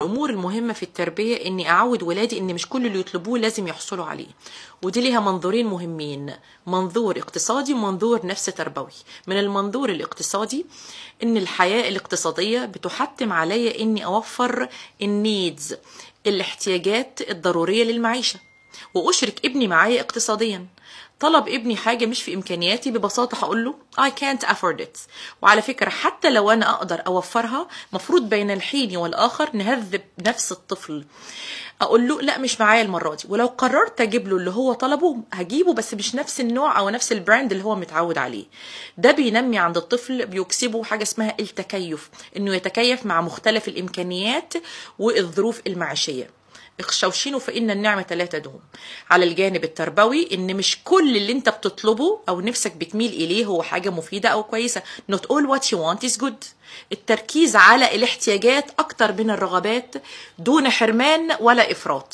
الأمور المهمة في التربية إني أعود ولادي إن مش كل اللي يطلبوه لازم يحصلوا عليه، ودي ليها منظورين مهمين، منظور اقتصادي ومنظور نفسي تربوي. من المنظور الاقتصادي إن الحياة الاقتصادية بتحتم عليا إني أوفر النيدز، الاحتياجات الضرورية للمعيشة، وأشرك ابني معايا اقتصاديا. طلب ابني حاجة مش في إمكانياتي، ببساطة هقول له I can't afford it. وعلى فكرة حتى لو أنا أقدر أوفرها، مفروض بين الحين والآخر نهذب نفس الطفل، أقول له لا مش معايا المرة دي، ولو قررت أجيب له اللي هو طلبه هجيبه، بس مش نفس النوع أو نفس البراند اللي هو متعود عليه. ده بينمي عند الطفل، بيكسبه حاجة اسمها التكيف، إنه يتكيف مع مختلف الإمكانيات والظروف المعيشية. اخشوشينوا فإن النعمة لا تدوم. على الجانب التربوي إن مش كل اللي انت بتطلبه أو نفسك بتميل إليه هو حاجة مفيدة أو كويسة. Not all what you want is good. التركيز على الاحتياجات أكتر من الرغبات، دون حرمان ولا إفراط.